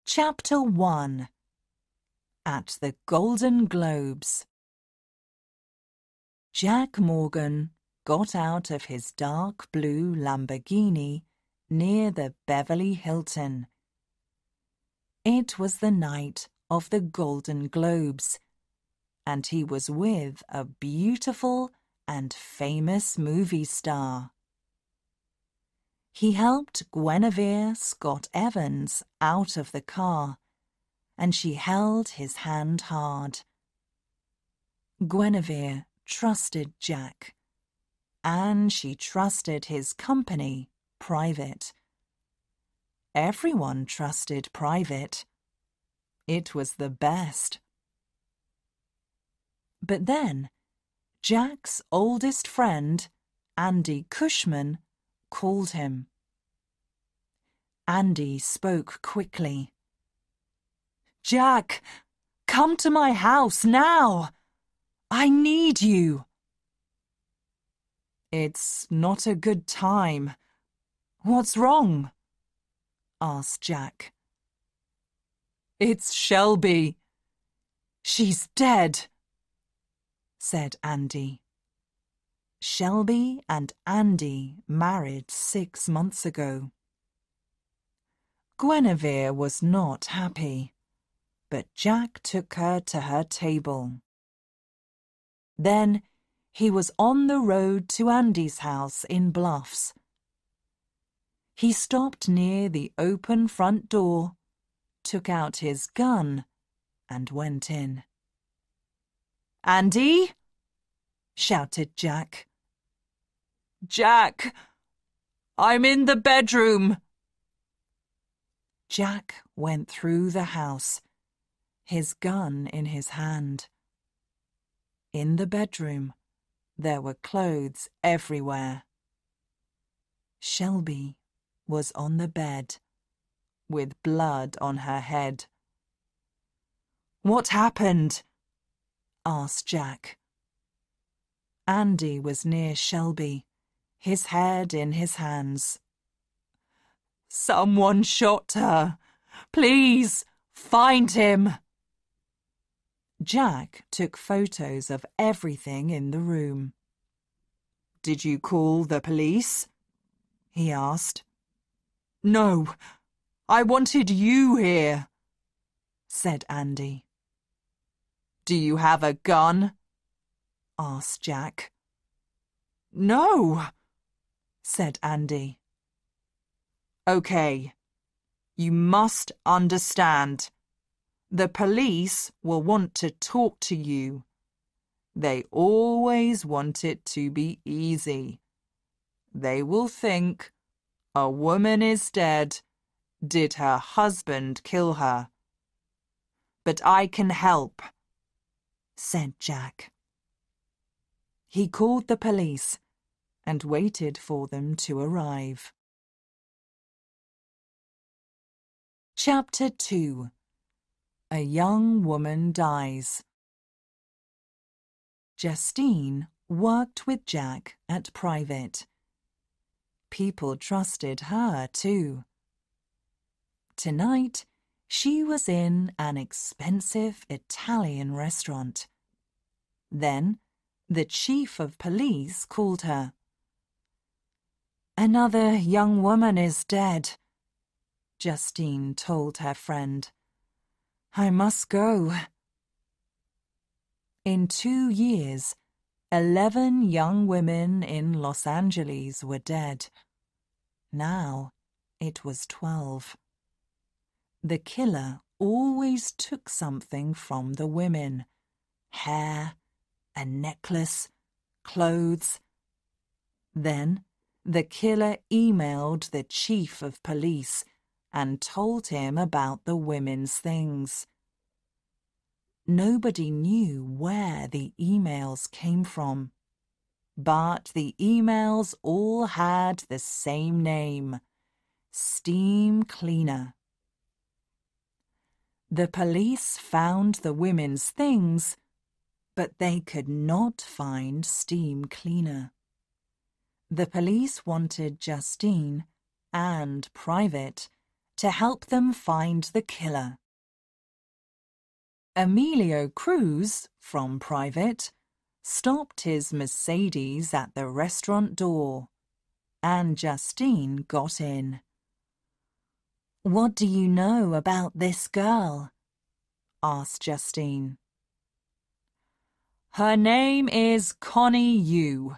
Chapter 1 At the Golden Globes. Jack Morgan got out of his dark blue Lamborghini near the Beverly Hilton. It was the night of the Golden Globes, and he was with a beautiful and famous movie star. He helped Guinevere Scott Evans out of the car, and she held his hand hard. Guinevere trusted Jack, and she trusted his company, Private. Everyone trusted Private. It was the best. But then, Jack's oldest friend, Andy Cushman, called him. Andy spoke quickly. "Jack, come to my house now! I need you!" "It's not a good time. What's wrong?" asked Jack. "It's Shelby. She's dead," said Andy. Shelby and Andy married 6 months ago. Guinevere was not happy, but Jack took her to her table. Then he was on the road to Andy's house in Bluffs. He stopped near the open front door, took out his gun, and went in. "Andy!" shouted Jack. "Jack! I'm in the bedroom!" Jack went through the house, his gun in his hand. In the bedroom, there were clothes everywhere. Shelby was on the bed, with blood on her head. "What happened?" asked Jack. Andy was near Shelby, his head in his hands. "Someone shot her. Please, find him." Jack took photos of everything in the room. "Did you call the police?" he asked. "No, I wanted you here," said Andy. "Do you have a gun?" asked Jack. "No," said Andy. "Okay, you must understand. The police will want to talk to you. They always want it to be easy. They will think, a woman is dead. Did her husband kill her? But I can help," said Jack. He called the police and waited for them to arrive. Chapter 2 A Young Woman Dies. Justine worked with Jack at Private. People trusted her too. Tonight, she was in an expensive Italian restaurant. Then, the chief of police called her. "Another young woman is dead," Justine told her friend. "I must go." In 2 years, 11 young women in Los Angeles were dead. Now it was 12. The killer always took something from the women: hair, a necklace, clothes. Then the killer emailed the chief of police and told him about the women's things. Nobody knew where the emails came from, but the emails all had the same name: steam cleaner. The police found the women's things, but they could not find steam cleaner. The police wanted Justine and Private to help them find the killer. Emilio Cruz, from Private, stopped his Mercedes at the restaurant door, and Justine got in. "What do you know about this girl?" asked Justine. "Her name is Connie Yu.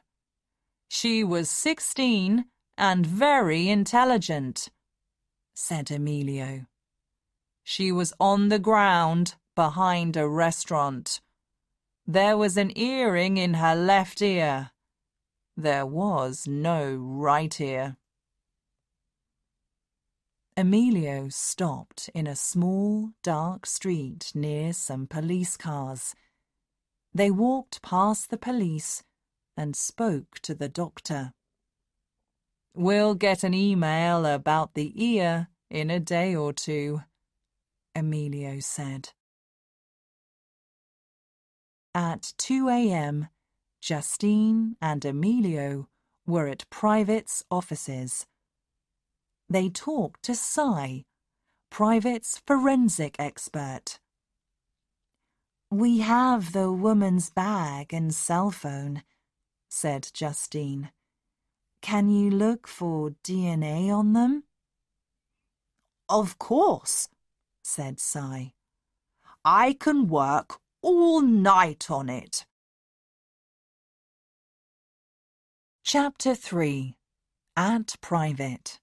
She was 16 and very intelligent," said Emilio. "She was on the ground behind a restaurant. There was an earring in her left ear. There was no right ear." Emilio stopped in a small, dark street near some police cars. They walked past the police and spoke to the doctor. "We'll get an email about the ear in a day or two," Emilio said. At 2 a.m., Justine and Emilio were at Private's offices. They talked to Cy, Private's forensic expert. "We have the woman's bag and cell phone," said Justine. "Can you look for DNA on them?" "Of course," said Cy. "I can work all night on it." Chapter 3. At Private.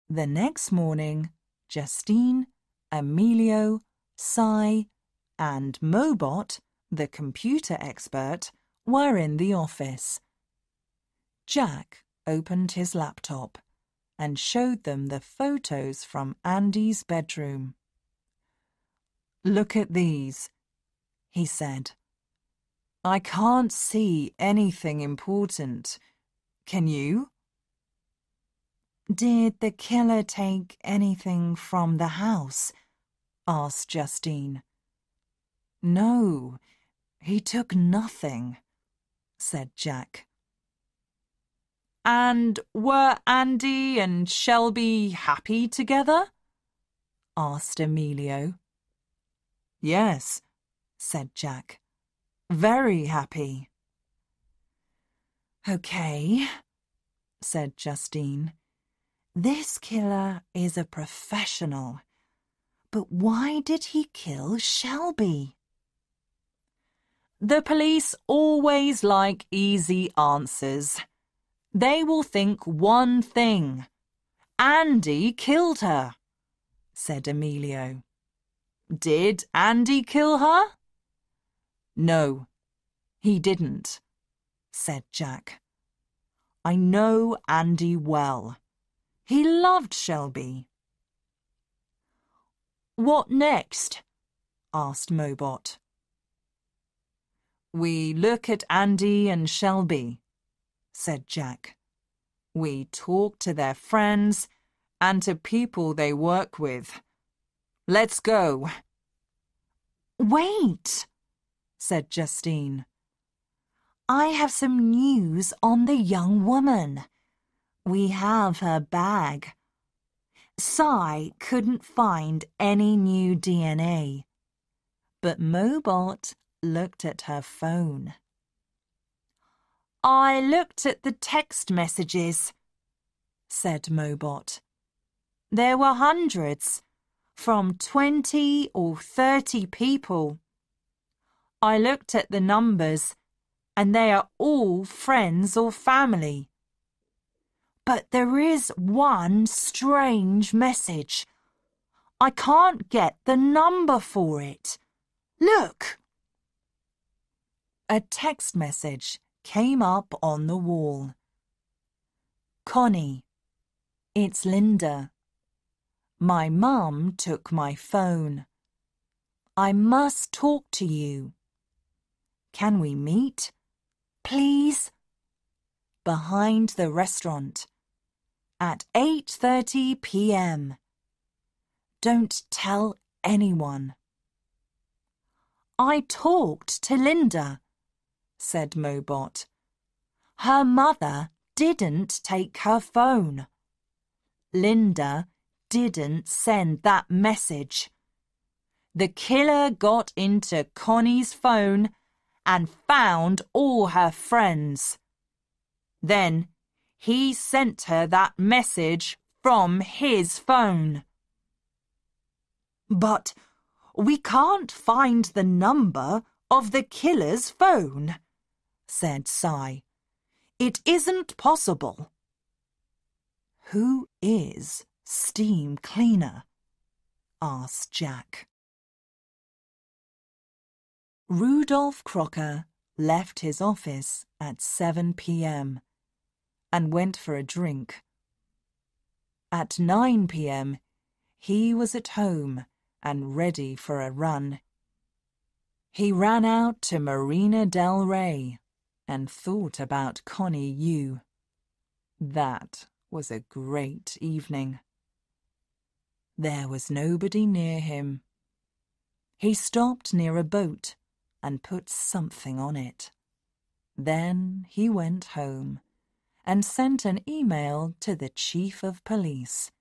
The next morning, Justine, Emilio, Cy, and Mobot, the computer expert, were in the office. Jack opened his laptop and showed them the photos from Andy's bedroom. "Look at these," he said. "I can't see anything important. Can you?" "Did the killer take anything from the house?" asked Justine. "No, he took nothing," said Jack. "And were Andy and Shelby happy together?" asked Emilio. "Yes," said Jack. "Very happy." "Okay," said Justine. "This killer is a professional. But why did he kill Shelby?" "The police always like easy answers. They will think one thing. Andy killed her," said Emilio. "Did Andy kill her?" "No, he didn't," said Jack. "I know Andy well. He loved Shelby." "What next?" asked Mobot. "We look at Andy and Shelby," said Jack. "We talk to their friends and to people they work with. Let's go." "Wait," said Justine. "I have some news on the young woman. We have her bag. Cy couldn't find any new DNA, but Mobot looked at her phone." "I looked at the text messages," said Mobot. "There were hundreds, from 20 or 30 people. I looked at the numbers, and they are all friends or family. But there is one strange message. I can't get the number for it. Look!" A text message came up on the wall. "Connie, it's Linda. My mum took my phone. I must talk to you. Can we meet, please? Behind the restaurant, at 8:30 p.m. Don't tell anyone." "I talked to Linda," said Mobot. "Her mother didn't take her phone. Linda didn't send that message. The killer got into Connie's phone and found all her friends. Then he sent her that message from his phone. But we can't find the number of the killer's phone, said Si. It isn't possible. Who is Steam Cleaner? Asked Jack. Rudolph Crocker left his office at 7 p.m. and went for a drink. At 9 p.m. he was at home and ready for a run. He ran out to Marina del Rey and thought about Connie Yu. That was a great evening. There was nobody near him. He stopped near a boat and put something on it. Then he went home and sent an email to the Chief of Police.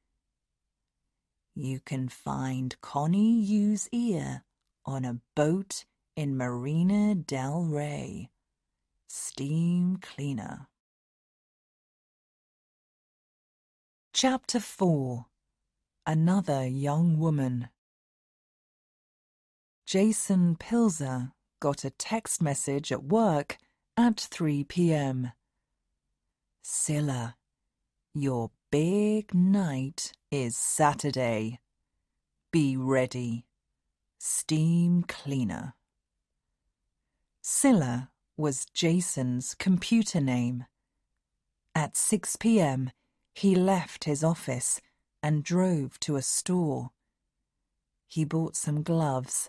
You can find Connie Yu's ear on a boat in Marina del Rey. Steam Cleaner. Chapter 4. Another Young Woman. Jason Pilzer got a text message at work at 3 p.m. Cilla, your big night is Saturday. Be ready. Steam Cleaner. Cilla was Jason's computer name. At 6 p.m, he left his office and drove to a store. He bought some gloves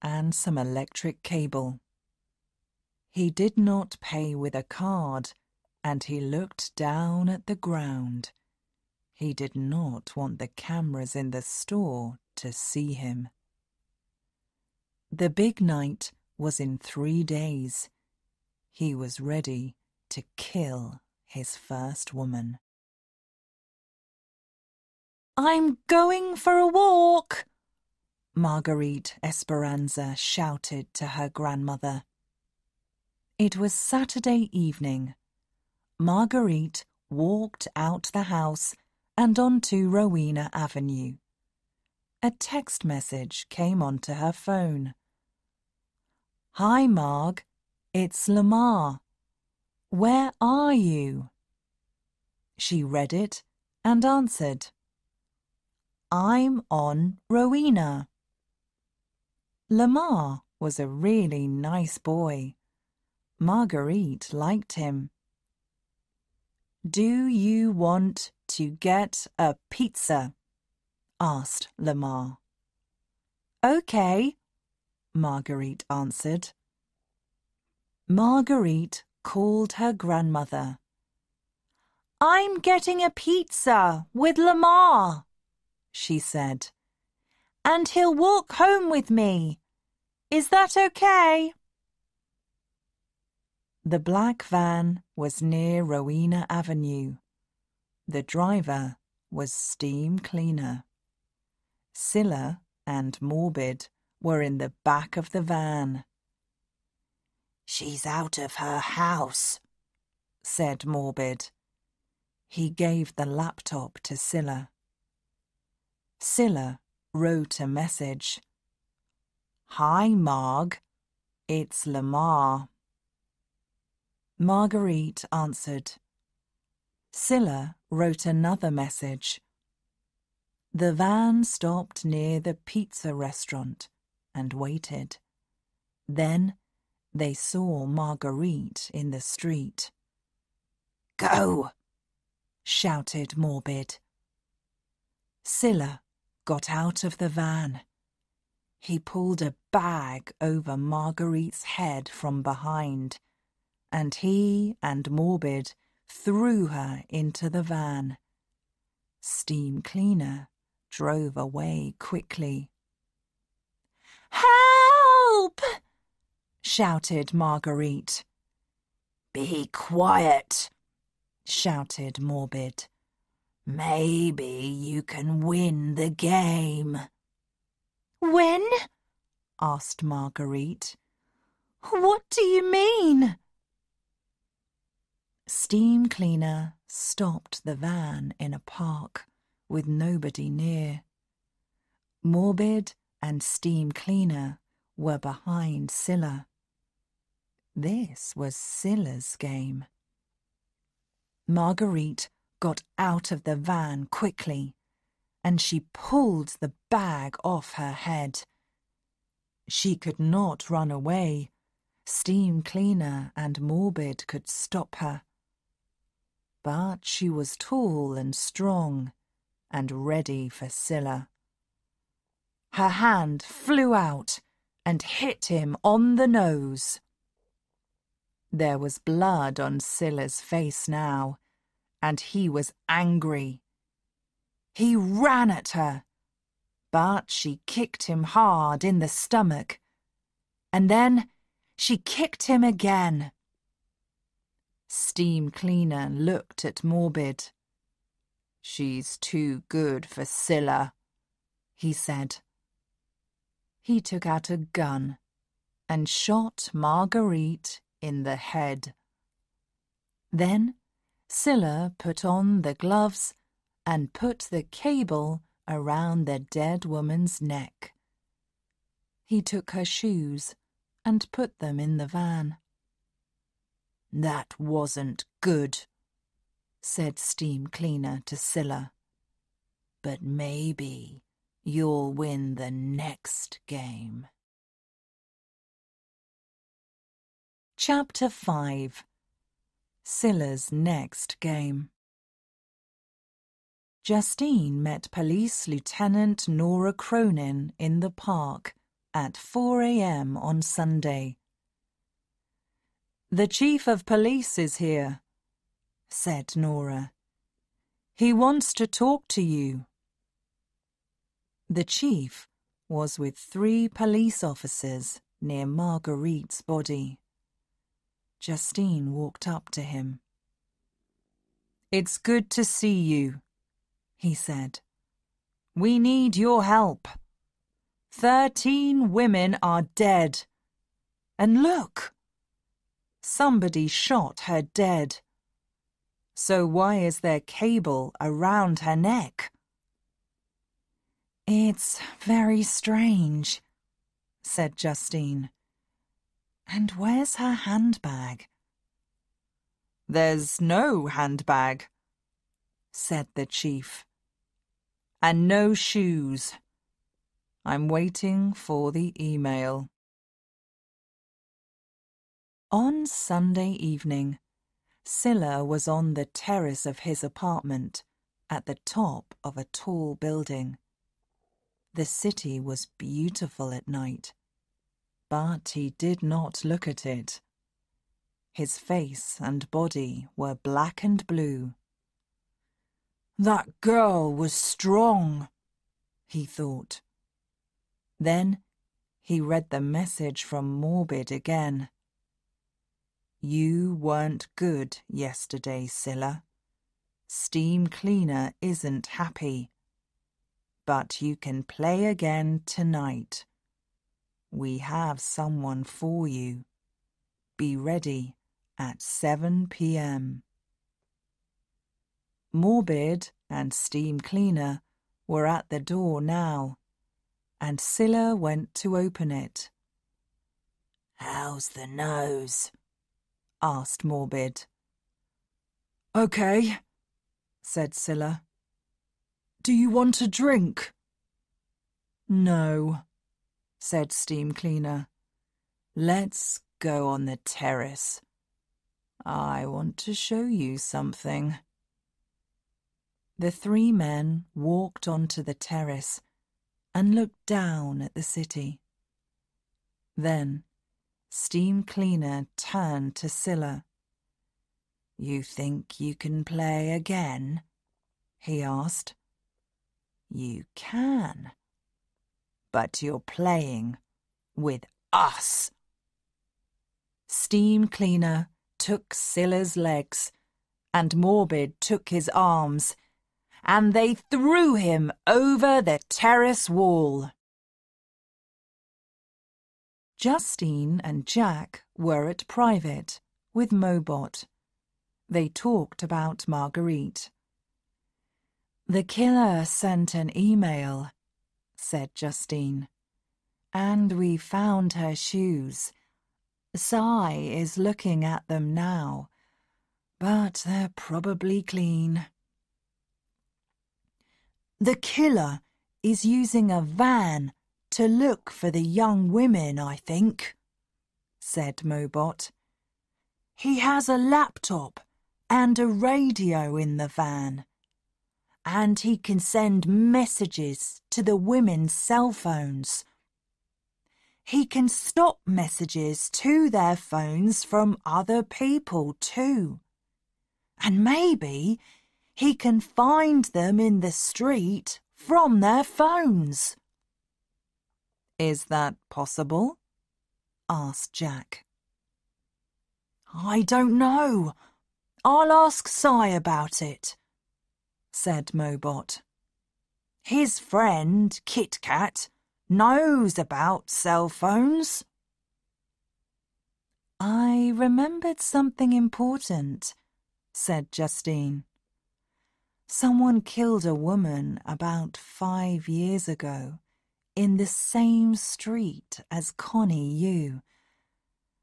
and some electric cable. He did not pay with a card, and he looked down at the ground. He did not want the cameras in the store to see him. The big night was in 3 days. He was ready to kill his first woman. I'm going for a walk, Marguerite Esperanza shouted to her grandmother. It was Saturday evening. Marguerite walked out the house and onto Rowena Avenue. A text message came onto her phone. Hi, Marg. It's Lamar. Where are you? She read it and answered. I'm on Rowena. Lamar was a really nice boy. Marguerite liked him. Do you want to get a pizza? Asked Lamar. Okay, Marguerite answered. Marguerite called her grandmother. I'm getting a pizza with Lamar, she said, and he'll walk home with me. Is that okay? The black van was near Rowena Avenue. The driver was Steam Cleaner. Cilla and Morbid were in the back of the van. She's out of her house, said Morbid. He gave the laptop to Cilla. Cilla wrote a message. Hi, Marg. It's Lamar. Marguerite answered. Cilla wrote another message. The van stopped near the pizza restaurant and waited. Then they saw Marguerite in the street. Go! Shouted Morbid. Cilla got out of the van. He pulled a bag over Marguerite's head from behind, and he and Morbid threw her into the van. Steam Cleaner drove away quickly. Help! Shouted Marguerite. Be quiet, shouted Morbid. Maybe you can win the game." "Win?" asked Marguerite. "What do you mean?" Steam Cleaner stopped the van in a park with nobody near. Morbid and Steam Cleaner were behind Cilla. This was Cilla's game. Marguerite got out of the van quickly, and she pulled the bag off her head. She could not run away. Steam Cleaner and Morbid could stop her. But she was tall and strong and ready for Cilla. Her hand flew out and hit him on the nose. There was blood on Cilla's face now, and he was angry. He ran at her, but she kicked him hard in the stomach, and then she kicked him again. Steam Cleaner looked at Morbid. "She's too good for Cilla," he said. He took out a gun and shot Marguerite in the head. Then Cilla put on the gloves and put the cable around the dead woman's neck. He took her shoes and put them in the van. "That wasn't good," said Steam Cleaner to Cilla. "But maybe you'll win the next game." Chapter 5. Cilla's next game. Justine met Police Lieutenant Nora Cronin in the park at 4 a.m. on Sunday. "The Chief of Police is here," said Nora. "He wants to talk to you." The chief was with 3 police officers near Marguerite's body. Justine walked up to him. "It's good to see you," he said. "We need your help. 13 women are dead. And look! Somebody shot her dead. So why is there cable around her neck?" "It's very strange," said Justine. "And where's her handbag?" "There's no handbag," said the chief. "And no shoes. I'm waiting for the email." On Sunday evening, Cilla was on the terrace of his apartment at the top of a tall building. The city was beautiful at night, but he did not look at it. His face and body were black and blue. "That girl was strong," he thought. Then he read the message from Morbid again. "You weren't good yesterday, Cilla. Steam Cleaner isn't happy. But you can play again tonight. We have someone for you. Be ready at 7 p.m. Morbid and Steam Cleaner were at the door now, and Cilla went to open it. "How's the nose?" asked Morbid. "Okay," said Cilla. "Do you want a drink?" "No," said Steam Cleaner. "Let's go on the terrace. I want to show you something." The 3 men walked onto the terrace and looked down at the city. Then Steam Cleaner turned to Cilla. "You think you can play again?" he asked. "You can, but you're playing with us." Steam Cleaner took Cilla's legs, and Morbid took his arms, and they threw him over the terrace wall. Justine and Jack were at private with Mobot. They talked about Marguerite. "The killer sent an email," said Justine, "and we found her shoes. Cy is looking at them now, but they're probably clean." "The killer is using a van to look for the young women, I think," said Mobot. "He has a laptop and a radio in the van, and he can send messages to the women's cell phones. He can stop messages to their phones from other people too. And maybe he can find them in the street from their phones." "Is that possible?" asked Jack. "I don't know. I'll ask Cy about it," said Mobot. "His friend, Kit Kat, knows about cell phones." "I remembered something important," said Justine. "Someone killed a woman about 5 years ago in the same street as Connie Yu.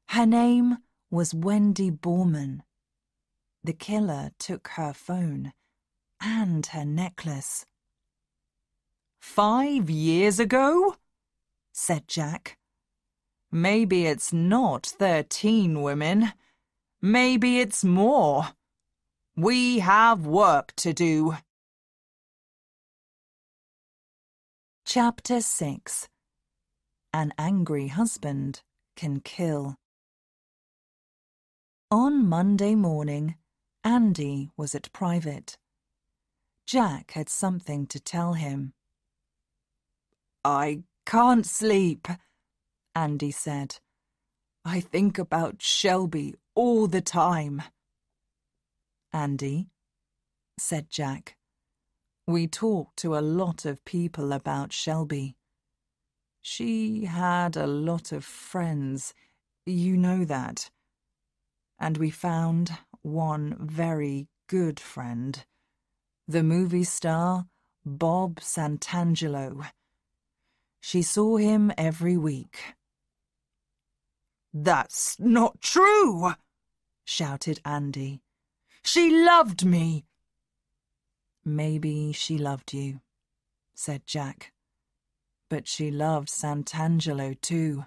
Her name was Wendy Borman. The killer took her phone and her necklace." "5 years ago?" said Jack. "Maybe it's not 13 women. Maybe it's more. We have work to do." Chapter 6. An angry husband can kill. On Monday morning, Andy was at private. Jack had something to tell him. "I can't sleep," Andy said. "I think about Shelby all the time." "Andy," said Jack, "we talked to a lot of people about Shelby. She had a lot of friends, you know that. And we found one very good friend, the movie star Bob Santangelo. She saw him every week." "That's not true!" shouted Andy. "She loved me." "Maybe she loved you," said Jack. "But she loved Santangelo too.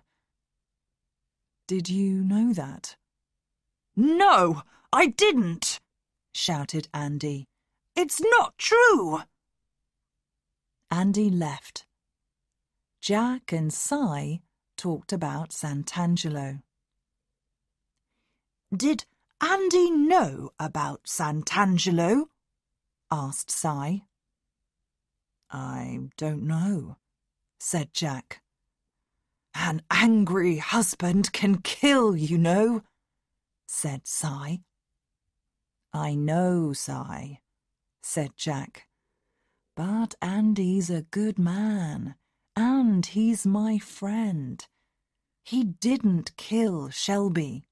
Did you know that?" "No, I didn't!" shouted Andy. "It's not true!" Andy left. Jack and Cy talked about Santangelo. "Did Andy know about Santangelo?" asked Cy. "I don't know," said Jack. "An angry husband can kill, you know," said Cy. "I know, Cy," said Jack. "But Andy's a good man, and he's my friend. He didn't kill Shelby."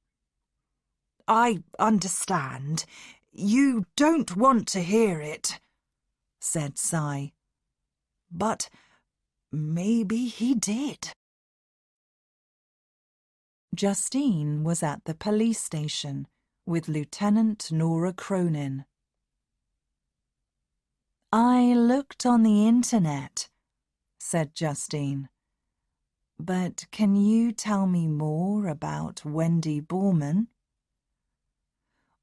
"I understand. You don't want to hear it," said Cy. "But maybe he did." Justine was at the police station with Lieutenant Nora Cronin. "I looked on the internet," said Justine. "But can you tell me more about Wendy Borman?"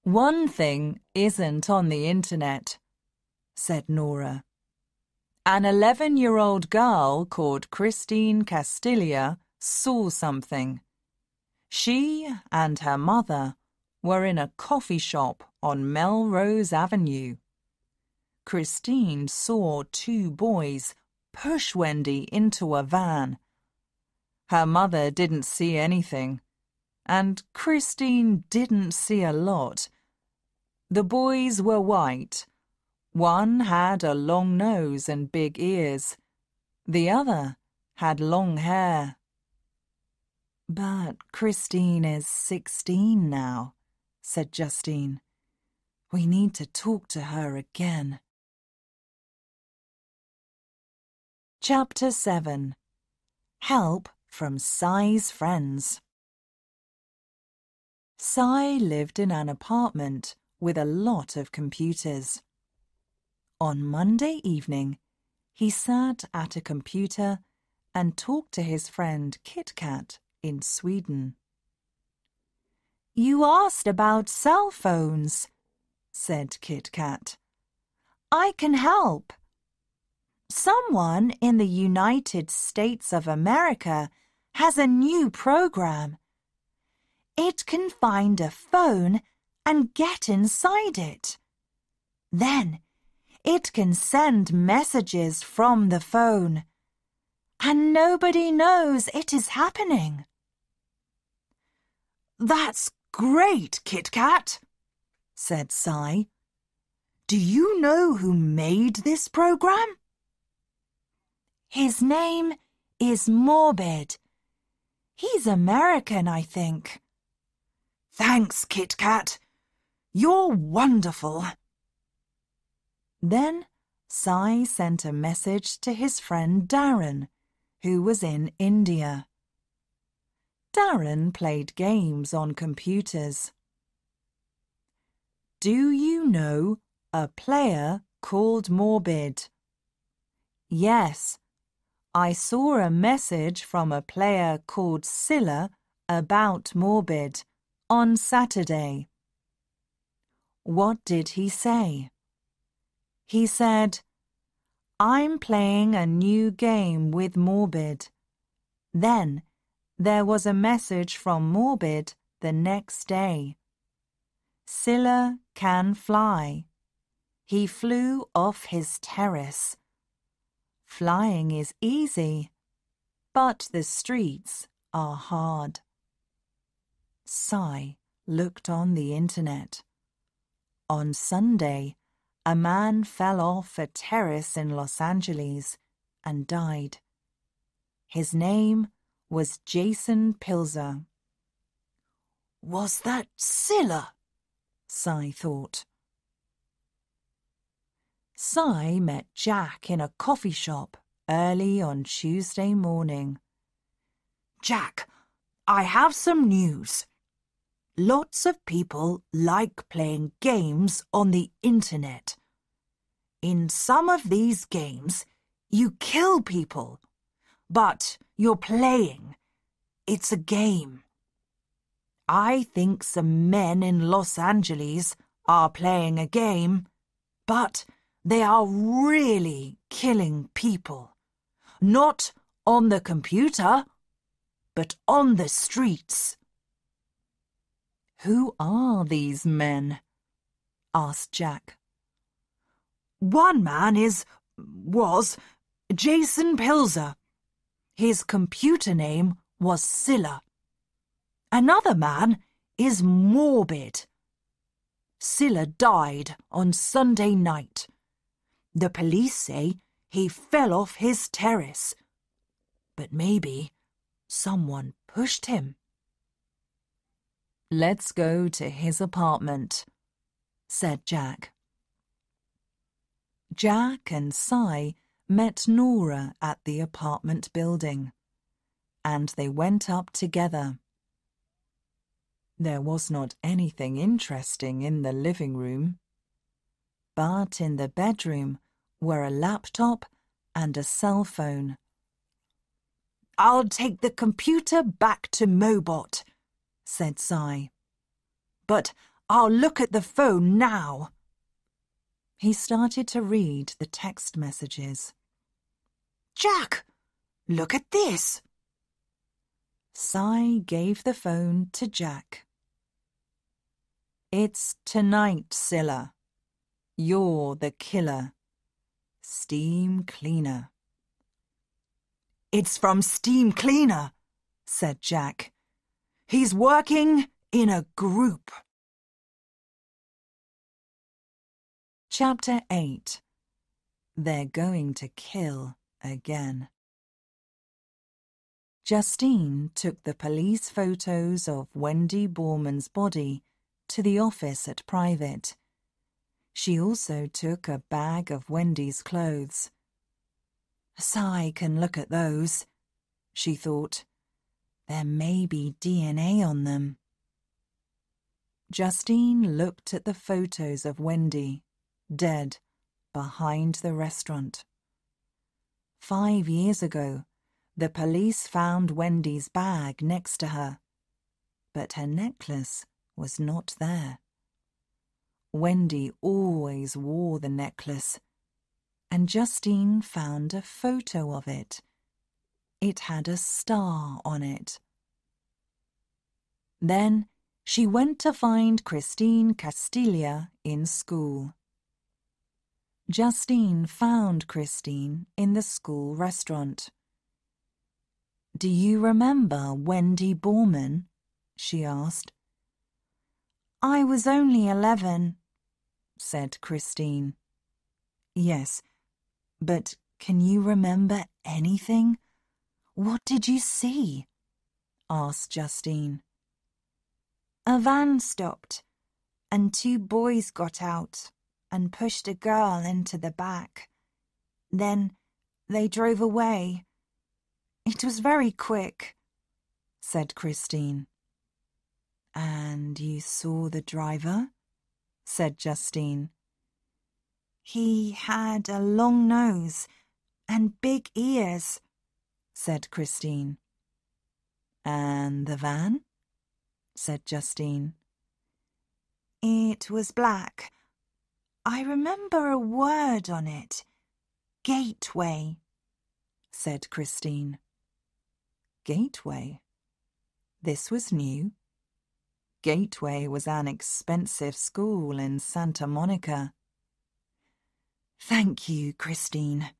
"One thing isn't on the internet," said Nora. "An 11-year-old girl called Christine Castilla saw something. She and her mother were in a coffee shop on Melrose Avenue. Christine saw 2 boys push Wendy into a van. Her mother didn't see anything, and Christine didn't see a lot. The boys were white, One had a long nose and big ears. The other had long hair. But Christine is 16 now, said Justine. We need to talk to her again. Chapter 7. Help from Cy's Friends. Cy lived in an apartment with a lot of computers. On Monday evening, he sat at a computer and talked to his friend Kit Kat in Sweden. You asked about cell phones, said Kit Kat. I can help. Someone in the United States of America has a new program. It can find a phone and get inside it. Then it can send messages from the phone, and nobody knows it is happening. That's great, Kit Kat, said Cy. Do you know who made this program? His name is Morbid. He's American, I think. Thanks, Kit Kat. You're wonderful. Then Cy sent a message to his friend Darren, who was in India. Darren played games on computers. Do you know a player called Morbid? Yes. I saw a message from a player called Cillas about Morbid on Saturday. What did he say? He said, I'm playing a new game with Morbid. Then there was a message from Morbid the next day. Cillas can fly. He flew off his terrace. Flying is easy, but the streets are hard. Cy looked on the internet. On Sunday, a man fell off a terrace in Los Angeles and died. His name was Jason Pilzer. Was that Cillas? Cy thought. Cy met Jack in a coffee shop early on Tuesday morning. Jack, I have some news. Lots of people like playing games on the internet. In some of these games, you kill people, but you're playing. It's a game. I think some men in Los Angeles are playing a game, but they are really killing people. Not on the computer, but on the streets. Who are these men? Asked Jack. One man was Jason Pilzer. His computer name was Cillas. Another man is Morbid. Cillas died on Sunday night. The police say he fell off his terrace. But maybe someone pushed him. Let's go to his apartment, said Jack. Jack and Cy met Nora at the apartment building, and they went up together. There was not anything interesting in the living room, but in the bedroom were a laptop and a cell phone. I'll take the computer back to Mobot, said Cy. But I'll look at the phone now. He started to read the text messages. Jack, look at this. Cy gave the phone to Jack. It's tonight, Cillas. You're the killer. Steam Cleaner. It's from Steam Cleaner, said Jack. He's working in a group. Chapter 8. They're going to kill again. Justine took the police photos of Wendy Borman's body to the office at Private. She also took a bag of Wendy's clothes. Cy can look at those, she thought. There may be DNA on them. Justine looked at the photos of Wendy, dead, behind the restaurant. 5 years ago, the police found Wendy's bag next to her, but her necklace was not there. Wendy always wore the necklace, and Justine found a photo of it. It had a star on it. Then she went to find Christine Castilla in school. Justine found Christine in the school restaurant. "Do you remember Wendy Borman?" she asked. "I was only 11, said Christine. "Yes, but can you remember anything? What did you see?" asked Justine. "A van stopped, and 2 boys got out and pushed a girl into the back. Then they drove away. It was very quick," said Christine. "And you saw the driver?" said Justine. "He had a long nose and big ears," said Christine. "And the van?" said Justine. "It was black. I remember a word on it. Gateway," said Christine. Gateway? This was new. Gateway was an expensive school in Santa Monica. "Thank you, Christine,"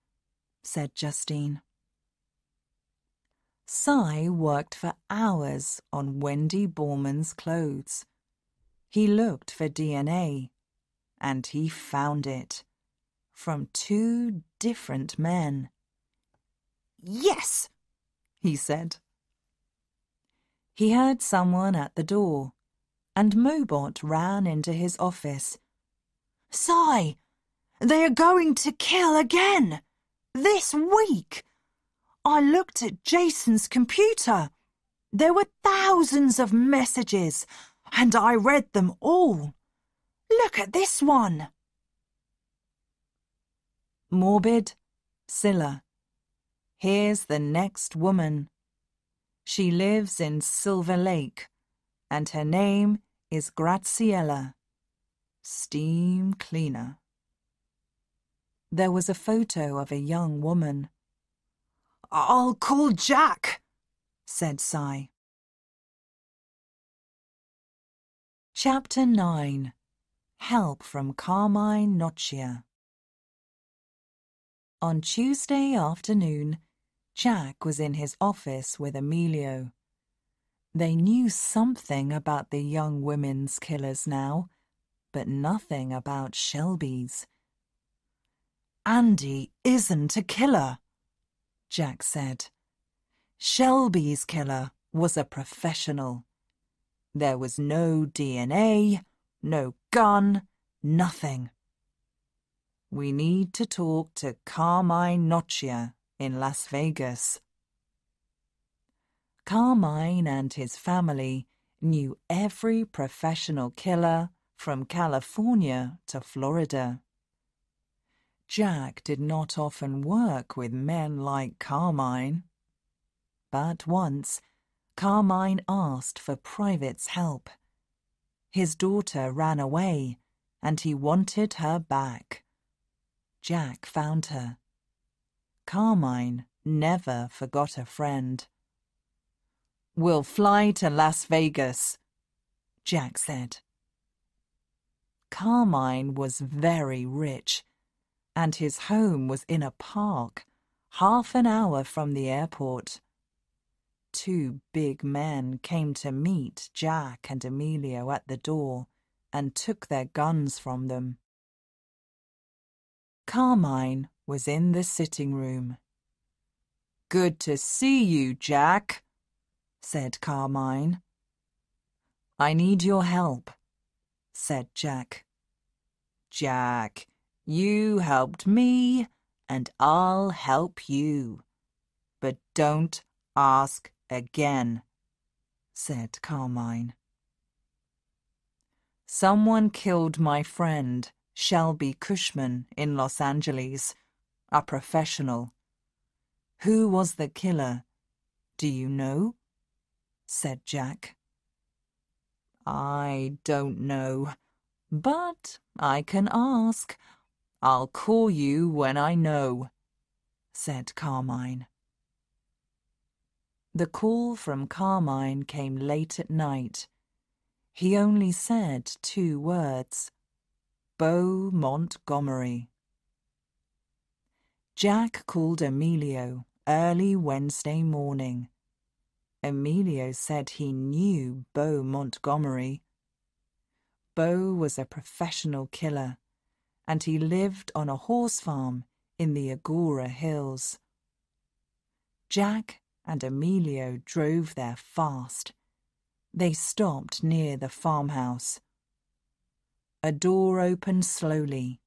said Justine. Cy worked for hours on Wendy Borman's clothes. He looked for DNA, and he found it, from 2 different men. "Yes!" he said. He heard someone at the door, and Mobot ran into his office. "Cy, they are going to kill again! This week! I looked at Jason's computer. There were thousands of messages, and I read them all. Look at this one." Morbid, Cilla. Here's the next woman. She lives in Silver Lake, and her name is Graziella. Steam cleaner. There was a photo of a young woman. "I'll call Jack," said Cy. Chapter 9. Help from Carmen Noccia. On Tuesday afternoon, Jack was in his office with Emilio. They knew something about the young women's killers now, but nothing about Shelby's. "Andy isn't a killer," Jack said. "Shelby's killer was a professional. There was no DNA, no gun, nothing. We need to talk to Carmen Noccia in Las Vegas." Carmine and his family knew every professional killer from California to Florida. Jack did not often work with men like Carmine. But once, Carmine asked for Private's help. His daughter ran away, and he wanted her back. Jack found her. Carmine never forgot a friend. "We'll fly to Las Vegas," Jack said. Carmine was very rich, and his home was in a park, half an hour from the airport. 2 big men came to meet Jack and Emilio at the door and took their guns from them. Carmine was in the sitting room. "Good to see you, Jack," said Carmine. "I need your help," said Jack. "Jack, you helped me, and I'll help you. But don't ask again," said Carmine. "Someone killed my friend, Shelby Cushman, in Los Angeles, a professional. Who was the killer? Do you know?" said Jack. "I don't know, but I can ask. I'll call you when I know," said Carmine. The call from Carmine came late at night. He only said 2 words: Beau Montgomery. Jack called Emilio early Wednesday morning. Emilio said he knew Beau Montgomery. Beau was a professional killer, and he lived on a horse farm in the Agora Hills. Jack and Emilio drove there fast. They stopped near the farmhouse. A door opened slowly,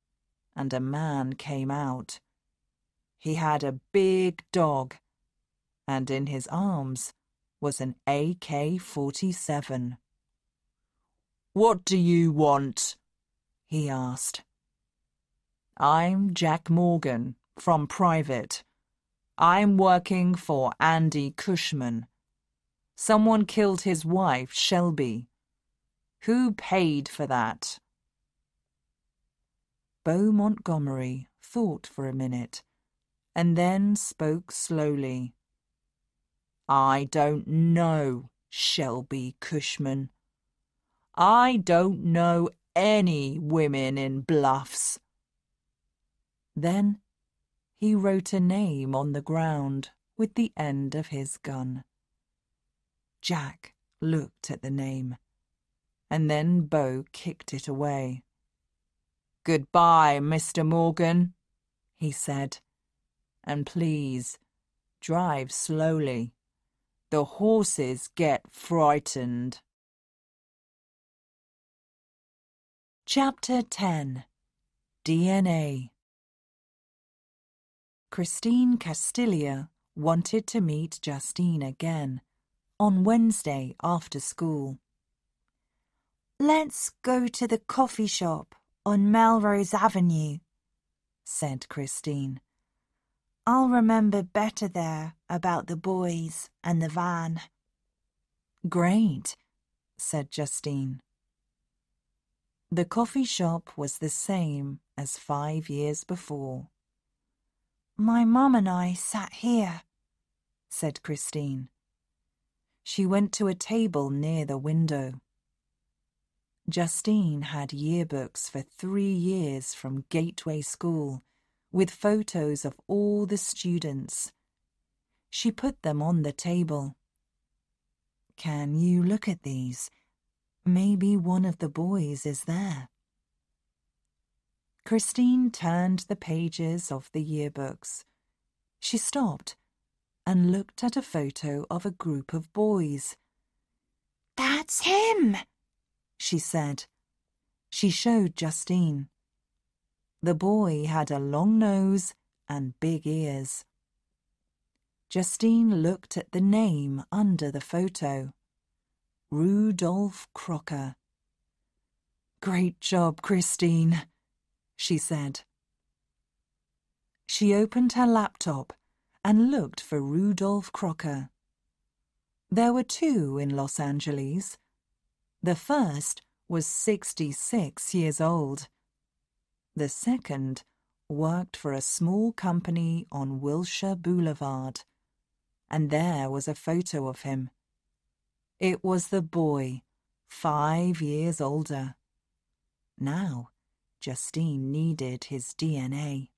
and a man came out. He had a big dog, and in his arms was an AK-47. "What do you want?" he asked. "I'm Jack Morgan, from Private. I'm working for Andy Cushman. Someone killed his wife, Shelby. Who paid for that?" Beau Montgomery thought for a minute, and then spoke slowly. "I don't know Shelby Cushman. I don't know any women in Bluffs." Then he wrote a name on the ground with the end of his gun. Jack looked at the name, and then Beau kicked it away. "Goodbye, Mr. Morgan," he said, "and please drive slowly. The horses get frightened." Chapter 10. DNA. Christine Castilla wanted to meet Justine again on Wednesday after school. "Let's go to the coffee shop on Melrose Avenue," said Christine. "I'll remember better there about the boys and the van." "Great," said Justine. The coffee shop was the same as 5 years before. "My mum and I sat here," said Christine. She went to a table near the window. Justine had yearbooks for 3 years from Gateway School, with photos of all the students. She put them on the table. "Can you look at these? Maybe one of the boys is there." Christine turned the pages of the yearbooks. She stopped and looked at a photo of a group of boys. "That's him," she said. She showed Justine. The boy had a long nose and big ears. Justine looked at the name under the photo. Rudolph Crocker. "Great job, Christine," she said. She opened her laptop and looked for Rudolph Crocker. There were 2 in Los Angeles. The first was 66 years old. The second worked for a small company on Wilshire Boulevard, and there was a photo of him. It was the boy, 5 years older. Now, Justine needed his DNA.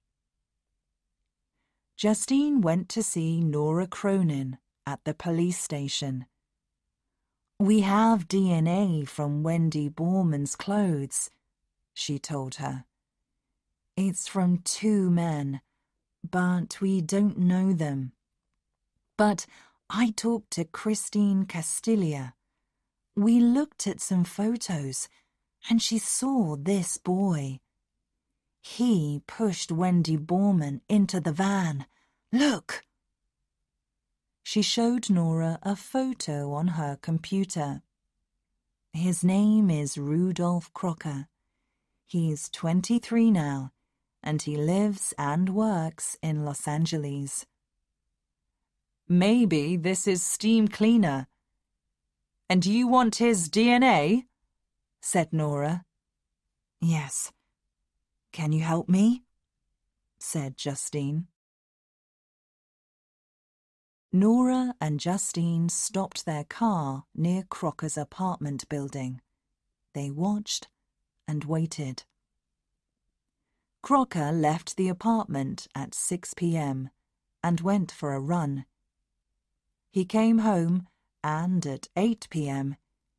Justine went to see Nora Cronin at the police station. "We have DNA from Wendy Borman's clothes," she told her. It's from 2 men, but we don't know them. But I talked to Christine Castilla. We looked at some photos, and she saw this boy. He pushed Wendy Borman into the van. Look! She showed Nora a photo on her computer. His name is Rudolph Crocker. He's 23 now, and he lives and works in Los Angeles. Maybe this is steam cleaner. And you want his DNA? Said Nora. Yes. Can you help me? Said Justine. Nora and Justine stopped their car near Crocker's apartment building. They watched and waited. Crocker left the apartment at 6 p.m. and went for a run. He came home and at 8 p.m.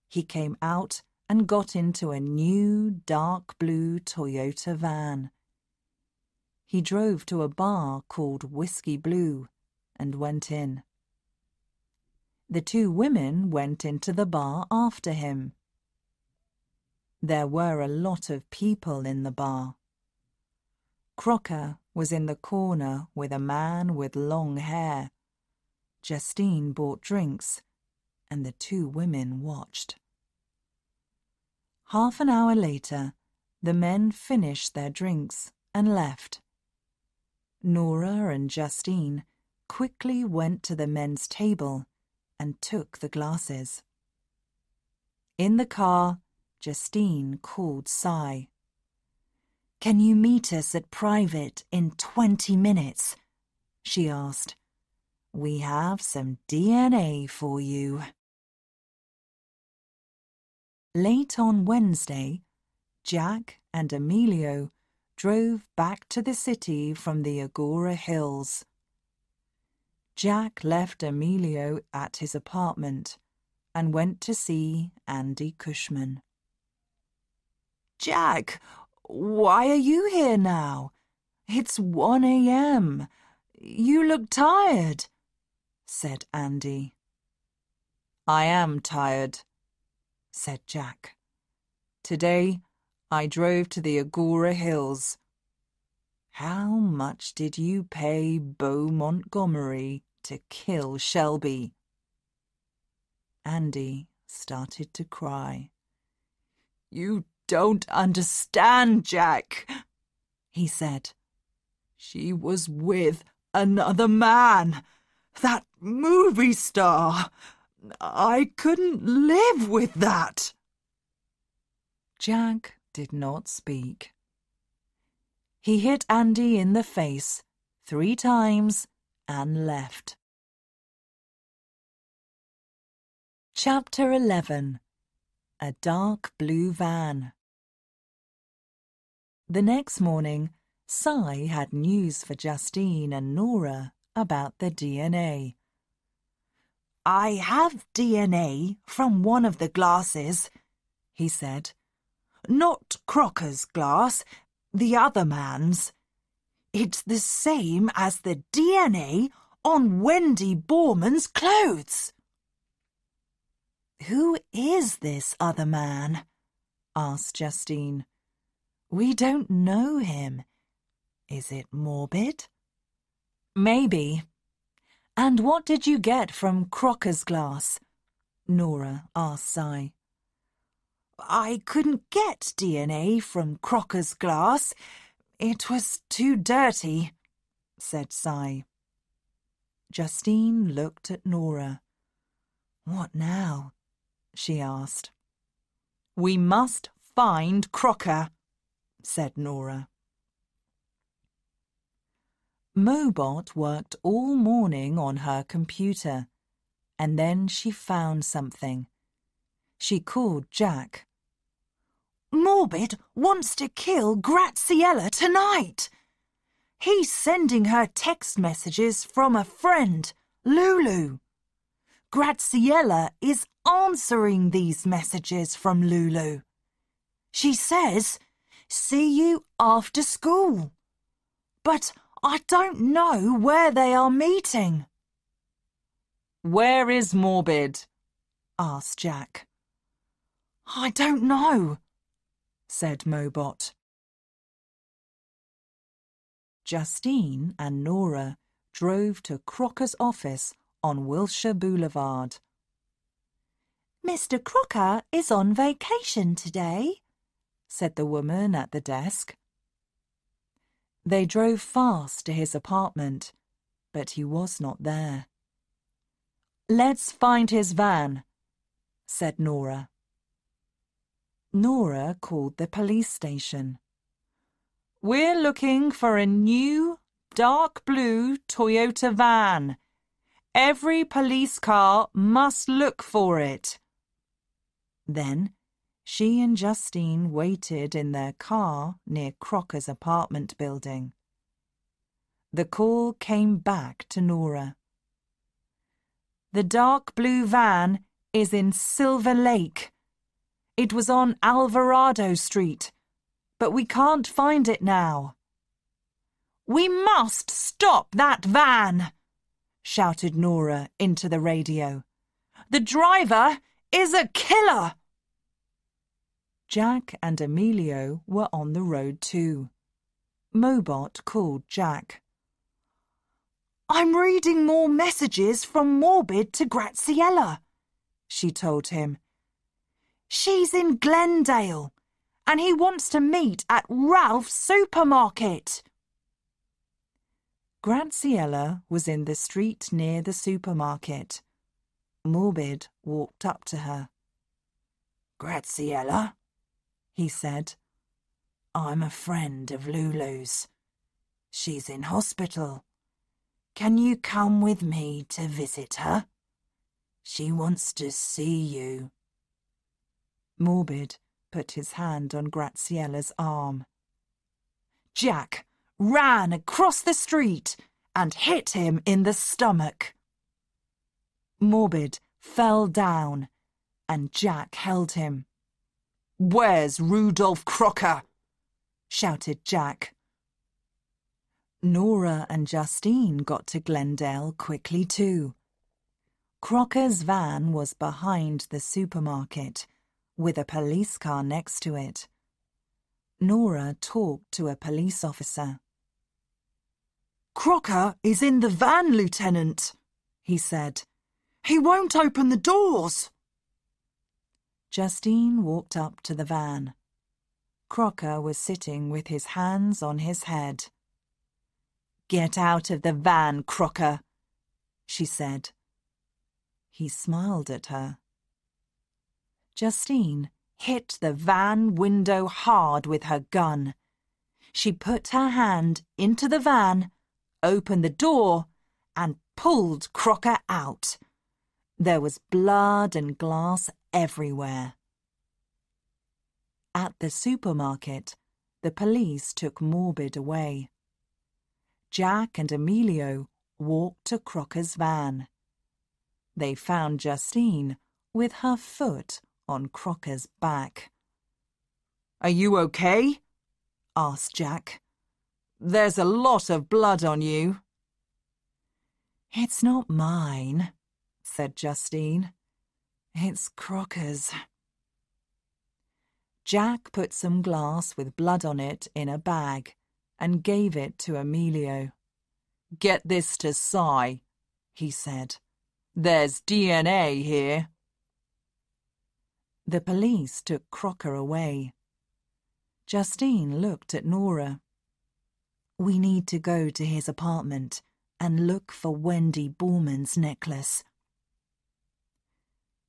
he came out and got into a new dark blue Toyota van. He drove to a bar called Whiskey Blue and went in. The 2 women went into the bar after him. There were a lot of people in the bar. Crocker was in the corner with a man with long hair. Justine bought drinks, and the 2 women watched. Half an hour later, the men finished their drinks and left. Nora and Justine quickly went to the men's table and took the glasses. In the car, Justine called Cy. "Can you meet us at private in 20 minutes?" she asked. "We have some DNA for you." Late on Wednesday, Jack and Emilio drove back to the city from the Agora Hills. Jack left Emilio at his apartment and went to see Andy Cushman. "Jack, why are you here now? It's 1 a.m. You look tired," said Andy. "I am tired," said Jack. "Today I drove to the Agora Hills." "How much did you pay Beau Montgomery to kill Shelby?" Andy started to cry. "You don't understand, Jack," he said. "She was with another man, that movie star. I couldn't live with that." Jack did not speak. He hit Andy in the face 3 times and left. Chapter 11. A Dark Blue Van. The next morning, Cy had news for Justine and Nora about the DNA. "I have DNA from one of the glasses," he said. "Not Crocker's glass, the other man's. It's the same as the DNA on Wendy Borman's clothes." "Who is this other man?" asked Justine. "We don't know him. Is it morbid?" "Maybe. And what did you get from Crocker's glass?" Nora asked Cy. "I couldn't get DNA from Crocker's glass. It was too dirty," said Cy. Justine looked at Nora. "What now?" she asked. "We must find Crocker," said Nora. Mobot worked all morning on her computer, and then she found something. She called Jack. "Morbid wants to kill Graziella tonight. He's sending her text messages from a friend, Lulu. Graziella is answering these messages from Lulu. She says, see you after school. But I don't know where they are meeting." "Where is Morbid?" asked Jack. "I don't know," said Mobot. Justine and Nora drove to Crocker's office on Wilshire Boulevard. "Mr. Crocker is on vacation today," said the woman at the desk. They drove fast to his apartment, but he was not there. "Let's find his van," said Nora. Nora called the police station. "We're looking for a new, dark blue Toyota van. Every police car must look for it." Then she and Justine waited in their car near Crocker's apartment building. The call came back to Nora. "The dark blue van is in Silver Lake. It was on Alvarado Street, but we can't find it now." "We must stop that van!" shouted Nora into the radio. "The driver is a killer!" Jack and Emilio were on the road too. Mobot called Jack. "I'm reading more messages from Morbid to Graziella," she told him. "She's in Glendale, and he wants to meet at Ralph's supermarket." Graziella was in the street near the supermarket. Morbid walked up to her. "Graziella," he said, "I'm a friend of Lulu's. She's in hospital. Can you come with me to visit her? She wants to see you." Morbid put his hand on Graziella's arm. Jack ran across the street and hit him in the stomach. Morbid fell down and Jack held him. "Where's Rudolph Crocker?" shouted Jack. Nora and Justine got to Glendale quickly too. Crocker's van was behind the supermarket, with a police car next to it. Nora talked to a police officer. "Crocker is in the van, Lieutenant," he said. "He won't open the doors." Justine walked up to the van. Crocker was sitting with his hands on his head. "Get out of the van, Crocker," she said. He smiled at her. Justine hit the van window hard with her gun. She put her hand into the van, opened the door, and pulled Crocker out. There was blood and glass everywhere. At the supermarket, the police took Morbid away. Jack and Emilio walked to Crocker's van. They found Justine with her foot on Crocker's back. "Are you okay?" asked Jack. "There's a lot of blood on you." "It's not mine," said Justine. "It's Crocker's." Jack put some glass with blood on it in a bag and gave it to Emilio. "Get this to Cy," he said. "There's DNA here." The police took Crocker away. Justine looked at Nora. "We need to go to his apartment and look for Wendy Borman's necklace."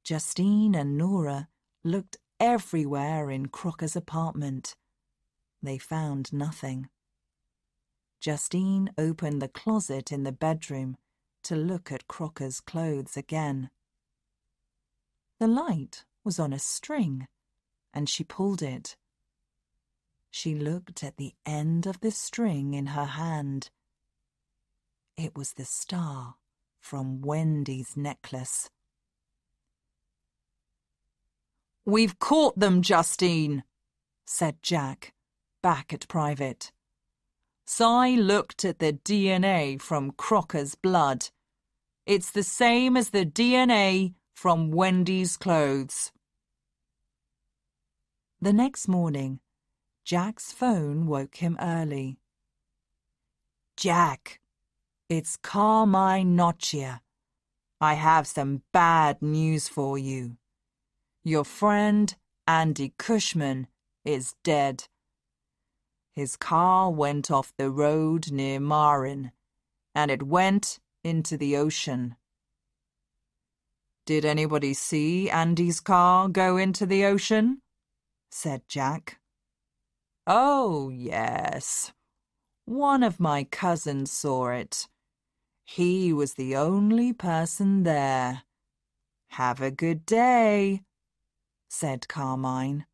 Justine and Nora looked everywhere in Crocker's apartment. They found nothing. Justine opened the closet in the bedroom to look at Crocker's clothes again. The light was on a string, and she pulled it. She looked at the end of the string in her hand. It was the star from Wendy's necklace. "We've caught them, Justine," said Jack. back at Private. "Si looked at the DNA from Crocker's blood. It's the same as the DNA from Wendy's clothes." The next morning, Jack's phone woke him early. "Jack, it's Carmine Noccia. I have some bad news for you. Your friend, Andy Cushman, is dead. His car went off the road near Marin, and it went into the ocean." "Did anybody see Andy's car go into the ocean?" said Jack. "Oh, yes. One of my cousins saw it. He was the only person there. Have a good day," said Carmine.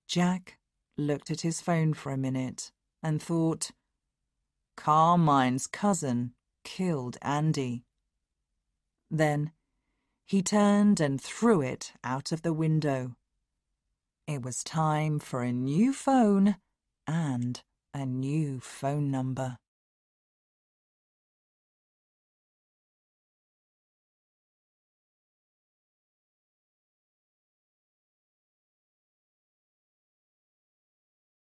Jack looked at his phone for a minute and thought, Carmine's cousin killed Andy. Then he turned and threw it out of the window. It was time for a new phone and a new phone number.